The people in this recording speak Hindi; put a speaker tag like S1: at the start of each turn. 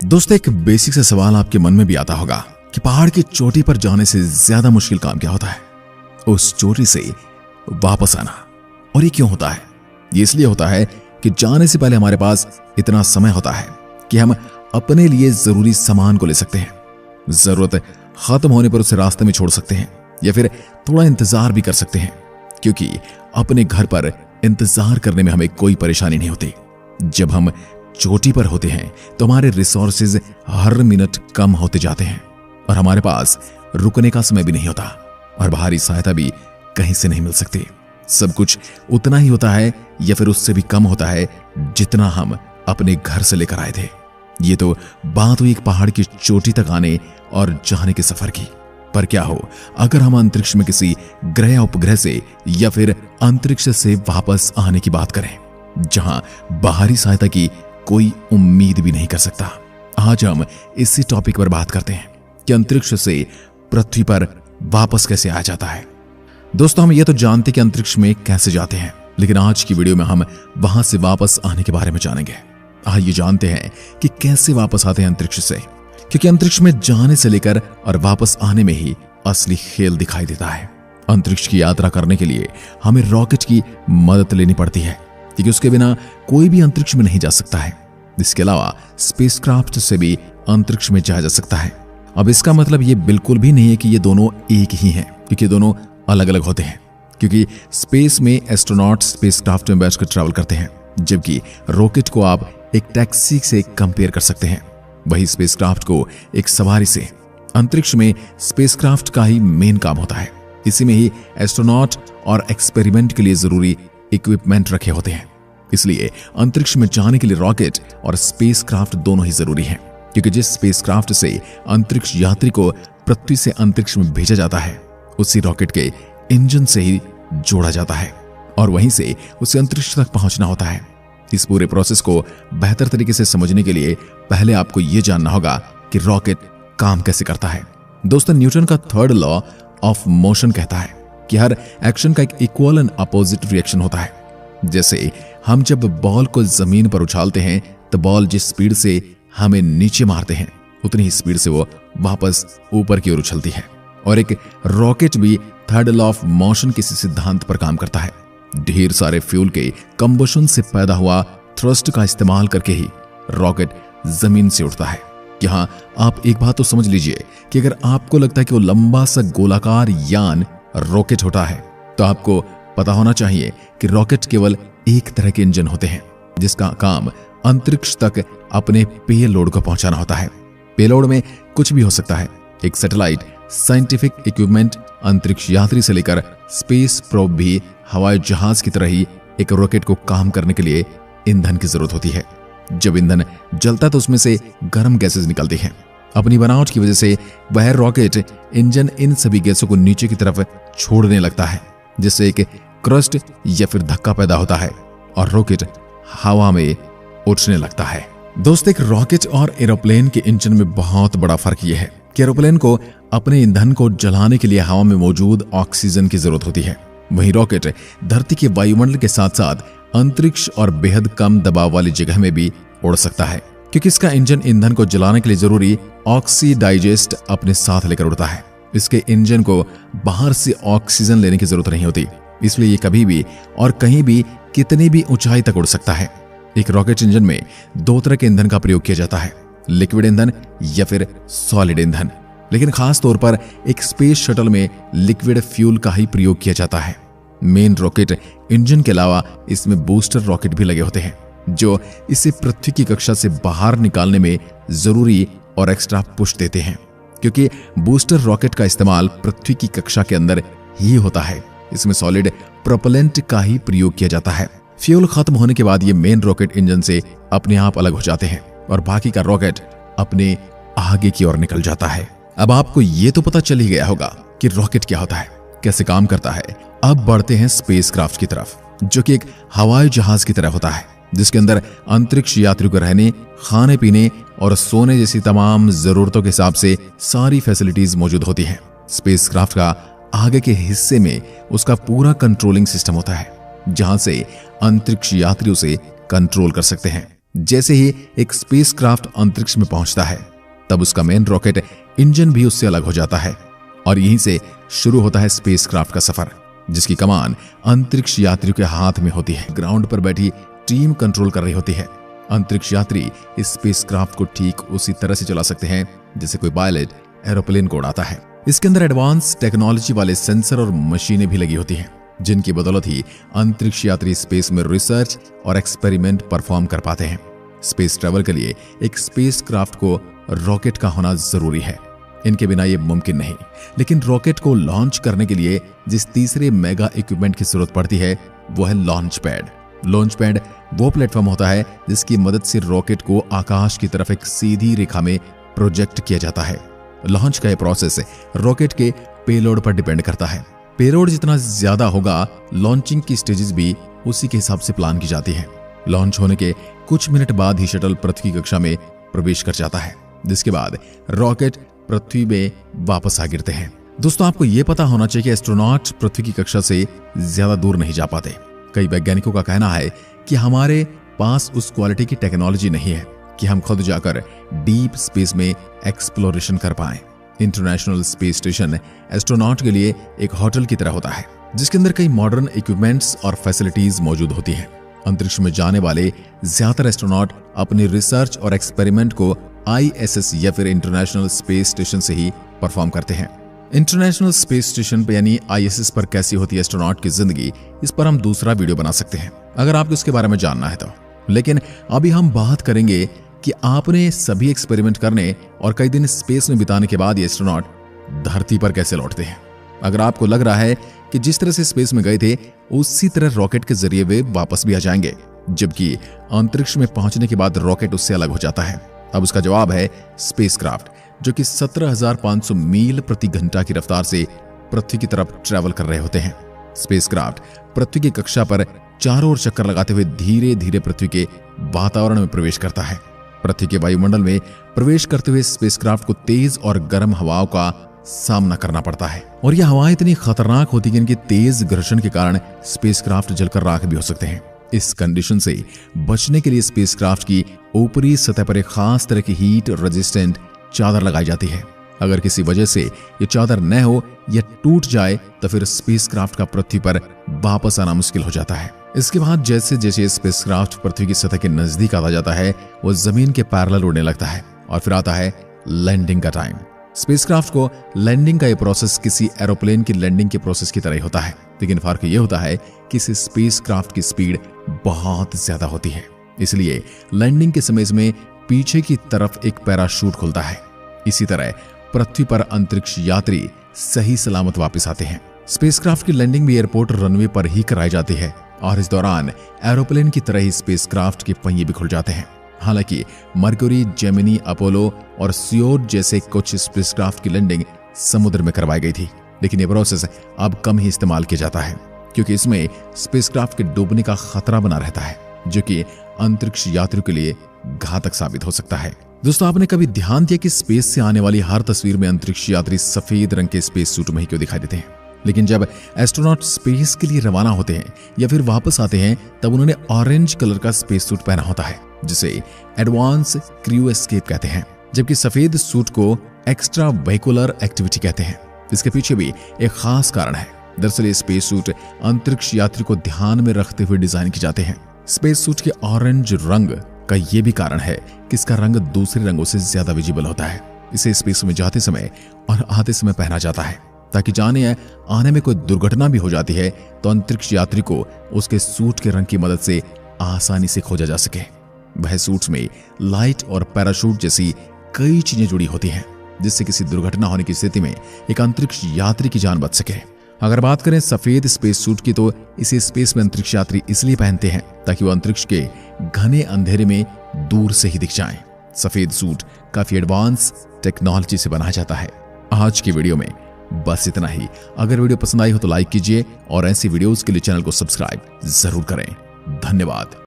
S1: दोस्तों, एक बेसिक सा सवाल आपके मन में भी आता होगा कि पहाड़ की चोटी पर जाने से ज्यादा मुश्किल काम क्या होता है? उस चोटी से वापस आना। और ये क्यों होता है? ये इसलिए होता है कि जाने से पहले हमारे पास इतना समय होता है कि हम अपने लिए जरूरी सामान को ले सकते हैं। जरूरत खत्म होने पर उसे रास्ते में छोड़ सकते हैं या फिर थोड़ा इंतजार भी कर सकते हैं, क्योंकि अपने घर पर इंतजार करने में हमें कोई परेशानी नहीं होती। जब हम चोटी पर होते हैं तो हमारे रिसोर्सेज हर मिनट कम होते जाते हैं और हमारे पास रुकने का समय भी नहीं होता और बाहरी सहायता भी कहीं से नहीं मिल सकती। सब कुछ उतना ही होता है या फिर उससे भी कम होता है जितना हम अपने घर से लेकर आए थे। ये तो बात हुई एक पहाड़ की चोटी तक आने और जाने के सफर की। पर क्या हो अगर हम अंतरिक्ष में किसी ग्रह या उपग्रह से या फिर अंतरिक्ष से वापस आने की बात करें, जहां बाहरी सहायता की कोई उम्मीद भी नहीं कर सकता। आज हम इसी टॉपिक पर बात करते हैं कि अंतरिक्ष से पृथ्वी पर वापस कैसे आया जाता है। दोस्तों, हम ये तो जानते कि अंतरिक्ष में कैसे जाते हैं, लेकिन आज की वीडियो में हम वहां से वापस आने के बारे में जानेंगे। आइए जानते हैं कि कैसे वापस आते हैं अंतरिक्ष से, क्योंकि अंतरिक्ष में जाने से लेकर और वापस आने में ही असली खेल दिखाई देता है। अंतरिक्ष की यात्रा करने के लिए हमें रॉकेट की मदद लेनी पड़ती है, क्योंकि उसके बिना कोई भी अंतरिक्ष में नहीं जा सकता है। इसके अलावा स्पेसक्राफ्ट से भी अंतरिक्ष में जाया जा सकता है। अब इसका मतलब ये बिल्कुल भी नहीं है कि ये दोनों एक ही हैं, क्योंकि दोनों अलग अलग होते हैं। क्योंकि स्पेस में एस्ट्रोनॉट स्पेसक्राफ्ट में बैठकर ट्रैवल करते हैं, जबकि रॉकेट को आप एक टैक्सी से कंपेयर कर सकते हैं, वही स्पेसक्राफ्ट को एक सवारी से। अंतरिक्ष में स्पेसक्राफ्ट का ही मेन काम होता है। इसी में ही एस्ट्रोनॉट और एक्सपेरिमेंट के लिए जरूरी इक्विपमेंट रखे होते हैं। इसलिए अंतरिक्ष में जाने के लिए रॉकेट और स्पेसक्राफ्ट दोनों ही जरूरी हैं, क्योंकि जिस स्पेसक्राफ्ट से अंतरिक्ष यात्री को पृथ्वी से अंतरिक्ष में भेजा जाता है, उसी रॉकेट के इंजन से ही जोड़ा जाता है और वहीं से उसे अंतरिक्ष तक पहुंचना होता है। इस पूरे प्रोसेस को बेहतर तरीके से समझने के लिए पहले आपको यह जानना होगा कि रॉकेट काम कैसे करता है। दोस्तों, न्यूटन का थर्ड लॉ ऑफ मोशन कहता है कि हर एक्शन का एक इक्वल एंड अपोजिट रिएक्शन होता है। जैसे हम जब बॉल को जमीन पर उछालते हैं तो बॉल जिस स्पीड से हमें नीचे मारते हैं, उतनी ही स्पीड से वो वापस ऊपर की ओर उछलती है। और एक रॉकेट भी थर्ड लॉ ऑफ मोशन के सिद्धांत पर काम करता है। ढेर सारे फ्यूल के कंबशन से पैदा हुआ थ्रस्ट का इस्तेमाल करके ही रॉकेट जमीन से उठता है। यहां आप एक बात तो समझ लीजिए कि अगर आपको लगता है कि वो लंबा सा गोलाकार यान रॉकेट होता है, तो आपको पता होना चाहिए कि रॉकेट केवल एक तरह के इंजन होते हैं, जिसका काम अंतरिक्ष तक अपने पेलोड को पहुंचाना होता है। पेलोड में कुछ भी हो सकता है। एक सैटेलाइट, साइंटिफिक इक्विपमेंट, अंतरिक्ष यात्री से लेकर स्पेस प्रोब भी हवाई जहाज की तरह ही एक रॉकेट को काम करने के लिए ईंधन की जरूरत होती है। जब ईंधन जलता है तो उसमें से गर्म गैसेस निकलती हैं। अपनी बनावट की वजह से वह रॉकेट इंजन इन सभी गैसों को नीचे की तरफ छोड़ने लगता है, जिससे एक क्रस्ट या फिर धक्का पैदा होता है और रॉकेट हवा में उड़ने लगता है। दोस्तों, एक रॉकेट और एरोप्लेन के इंजन में बहुत बड़ा फर्क यह है कि एरोप्लेन को अपने ईंधन को जलाने के लिए हवा में मौजूद ऑक्सीजन की जरूरत होती है, वहीं रॉकेट धरती के वायुमंडल के साथ साथ अंतरिक्ष और बेहद कम दबाव वाली जगह में भी उड़ सकता है, क्योंकि इसका इंजन ईंधन को जलाने के लिए जरूरी ऑक्सीडाइजेस्ट अपने साथ लेकर उड़ता है। इसके इंजन को बाहर से ऑक्सीजन लेने की जरूरत नहीं होती, इसलिए ये कभी भी और कहीं भी कितनी भी ऊंचाई तक उड़ सकता है। एक रॉकेट इंजन में दो तरह के ईंधन का प्रयोग किया जाता है, लिक्विड ईंधन या फिर सॉलिड ईंधन। लेकिन खास तौर पर एक स्पेस शटल में लिक्विड फ्यूल का ही प्रयोग किया जाता है। मेन रॉकेट इंजन के अलावा इसमें बूस्टर रॉकेट भी लगे होते हैं, जो इसे पृथ्वी की कक्षा से बाहर निकालने में जरूरी और एक्स्ट्रा पुश देते हैं, क्योंकि बूस्टर रॉकेट का इस्तेमाल पृथ्वी की कक्षा के अंदर ही होता है। इसमें सॉलिड प्रोपेलेंट का ही प्रयोग किया जाता है। फ्यूल खत्म होने के बाद ये मेन रॉकेट इंजन से अपने आप अलग हो जाते हैं और बाकी का रॉकेट अपने आगे की ओर निकल जाता है। अब आपको ये तो पता चल ही गया होगा कि रॉकेट क्या होता है, कैसे काम करता है। अब बढ़ते हैं स्पेसक्राफ्ट की तरफ, जो कि एक हवाई जहाज की तरह होता है, जिसके अंदर अंतरिक्ष यात्रियों को रहने, खाने पीने और सोने जैसी तमाम जरूरतों के हिसाब से सारी फैसिलिटीज मौजूद होती हैं। स्पेसक्राफ्ट का आगे के हिस्से में उसका पूरा कंट्रोलिंग सिस्टम होता है, जहां से अंतरिक्ष यात्री उसे कंट्रोल कर सकते हैं। जैसे ही एक स्पेसक्राफ्ट अंतरिक्ष में पहुंचता है तब उसका मेन रॉकेट इंजन भी उससे अलग हो जाता है और यहीं से शुरू होता है स्पेसक्राफ्ट का सफर, जिसकी कमान अंतरिक्ष यात्रियों के हाथ में होती है। ग्राउंड पर बैठी टीम कंट्रोल कर रही होती है। अंतरिक्ष यात्री इस स्पेसक्राफ्ट को ठीक उसी तरह से चला सकते हैं जैसे कोई पायलट एरोप्लेन को उड़ाता है। इसके अंदर एडवांस टेक्नोलॉजी वाले सेंसर और मशीनें भी लगी होती हैं, जिनकी बदौलत ही अंतरिक्ष यात्री स्पेस में रिसर्च और एक्सपेरिमेंट परफॉर्म कर पाते हैं। स्पेस ट्रैवल के लिए एक स्पेसक्राफ्ट को रॉकेट का होना जरूरी है, इनके बिना ये मुमकिन नहीं। लेकिन रॉकेट को लॉन्च करने के लिए जिस तीसरे मेगा इक्विपमेंट की जरूरत पड़ती है वो है लॉन्च पैड। लॉन्च पैड वो प्लेटफॉर्म होता है जिसकी मदद से रॉकेट को आकाश की तरफ एक सीधी रेखा में प्रोजेक्ट किया जाता है। लॉन्च का यह प्रोसेस रॉकेट के पेलोड पर डिपेंड करता है। पेलोड जितना ज्यादा होगा, लॉन्चिंग की स्टेजेस भी उसी के हिसाब से प्लान की जाती है। लॉन्च होने के कुछ मिनट बाद ही शटल पृथ्वी कक्षा में प्रवेश कर जाता है, जिसके बाद रॉकेट पृथ्वी में वापस आ गिरते हैं। दोस्तों, आपको यह पता होना चाहिए कि एस्ट्रोनॉट पृथ्वी की कक्षा से ज्यादा दूर नहीं जा पाते। कई वैज्ञानिकों का कहना है कि हमारे पास उस क्वालिटी की टेक्नोलॉजी नहीं है कि हम खुद जाकर डीप स्पेस में एक्सप्लोरेशन कर पाएं। इंटरनेशनल स्पेस स्टेशन एस्ट्रोनॉट के लिए एक होटल की तरह होता है, जिसके अंदर कई मॉडर्न इक्विपमेंट्स और फैसिलिटीज मौजूद होती हैं। अंतरिक्ष में जाने वाले ज्यादातर एस्ट्रोनॉट अपनी रिसर्च और एक्सपेरिमेंट को ISS या फिर इंटरनेशनल स्पेस स्टेशन से ही परफॉर्म करते हैं। इंटरनेशनल स्पेस स्टेशन पे यानी ISS पर कैसी होती है एस्ट्रोनॉट की जिंदगी, इस पर हम दूसरा वीडियो बना सकते हैं अगर आपको इसके बारे में जानना है तो। लेकिन अभी हम बात करेंगे कि आपने सभी एक्सपेरिमेंट करने और कई दिन स्पेस में बिताने के बाद ये एस्ट्रोनॉट धरती पर कैसे लौटते हैं। अगर आपको लग रहा है कि जिस तरह से स्पेस में गए थे उसी तरह रॉकेट के जरिए वे वापस भी आ जाएंगे, जबकि अंतरिक्ष में पहुंचने के बाद रॉकेट उससे अलग हो जाता है, अब उसका जवाब है स्पेसक्राफ्ट, जो कि 17,500 मील प्रति घंटा की रफ्तार से पृथ्वी की तरफ ट्रैवल कर रहे होते हैं। स्पेसक्राफ्ट पृथ्वी की कक्षा पर चारों ओर चक्कर लगाते हुए धीरे धीरे पृथ्वी के वातावरण में प्रवेश करता है। पृथ्वी के वायुमंडल में प्रवेश करते हुए स्पेसक्राफ्ट को तेज और गर्म हवाओं का सामना करना पड़ता है, और यह हवाएं इतनी खतरनाक होती कि इनके तेज घर्षण के कारण स्पेसक्राफ्ट जलकर राख भी हो सकते हैं। इस कंडीशन से बचने के लिए स्पेसक्राफ्ट की ऊपरी सतह पर एक खास तरह की हीट रेजिस्टेंट चादर लगाई जाती है। अगर किसी वजह से ये चादर न हो या टूट जाए तो फिर स्पेसक्राफ्ट का पृथ्वी पर वापस आना मुश्किल हो जाता है। इसके बाद जैसे जैसे स्पेसक्राफ्ट पृथ्वी की सतह के नजदीक आता जाता है वो जमीन के पैरेलल उड़ने लगता है, और फिर आता है लैंडिंग का टाइम। स्पेसक्राफ्ट को लैंडिंग का ये प्रोसेस किसी एरोप्लेन की लैंडिंग के प्रोसेस की तरह ही होता है, लेकिन फर्क ये होता है कि इस स्पेसक्राफ्ट की स्पीड बहुत ज्यादा होती है, इसलिए लैंडिंग के समय इसमें पीछे की तरफ एक पैराशूट खुलता है। इसी तरह पृथ्वी पर अंतरिक्ष यात्री सही सलामत वापस आते हैं। स्पेसक्राफ्ट की लैंडिंग भी एयरपोर्ट रनवे पर ही कराई जाती है, और इस दौरान एरोप्लेन की तरह ही स्पेसक्राफ्ट के पहिए भी खुल जाते हैं। हालांकि मर्क्यूरी, जेमिनी, अपोलो और सियोड जैसे कुछ स्पेसक्राफ्ट की लैंडिंग समुद्र में करवाई गई थी, लेकिन यह प्रोसेस अब कम ही इस्तेमाल किया जाता है क्योंकि इसमें स्पेसक्राफ्ट के डूबने का खतरा बना रहता है, जो कि अंतरिक्ष यात्रियों के लिए घातक साबित हो सकता है। दोस्तों, आपने कभी ध्यान दिया कि स्पेस से आने वाली हर तस्वीर में अंतरिक्ष यात्री सफेद रंग के स्पेस सूट में ही क्यों दिखाई देते हैं, लेकिन जब एस्ट्रोनॉट स्पेस के लिए रवाना होते हैं या फिर वापस आते हैं तब उन्होंने ऑरेंज कलर का स्पेस सूट पहना होता है, जिसे एडवांस क्रू एस्केप कहते हैं, जबकि सफेद सूट को एक्स्ट्रा वेहिकुलर एक्टिविटी कहते हैं। इसके पीछे भी एक खास कारण है। दरअसल ये स्पेस सूट अंतरिक्ष यात्री को ध्यान में रखते हुए डिजाइन किए जाते हैं। स्पेस सूट के ऑरेंज रंग का यह भी कारण है कि इसका रंग दूसरे रंगों से ज्यादा विजिबल होता है। इसे स्पेस में जाते समय और आते समय पहना जाता है ताकि जाने आने में कोई दुर्घटना भी हो जाती है तो अंतरिक्ष यात्री को उसके सूट के रंग की मदद से आसानी से खोजा जा सके। वह सूट्स में लाइट और पैराशूट जैसी कई चीजें जुड़ी होती हैं जिससे किसी दुर्घटना होने की स्थिति में एक अंतरिक्ष यात्री की जान बच सके। अगर बात करें सफेद स्पेस सूट की, तो इसे स्पेस में अंतरिक्ष यात्री इसलिए पहनते हैं ताकि वो अंतरिक्ष के घने अंधेरे में दूर से ही दिख जाएं। सफेद सूट काफी एडवांस टेक्नोलॉजी से बनाया जाता है। आज की वीडियो में बस इतना ही। अगर वीडियो पसंद आई हो तो लाइक कीजिए और ऐसी वीडियोस के लिए चैनल को सब्सक्राइब जरूर करें। धन्यवाद।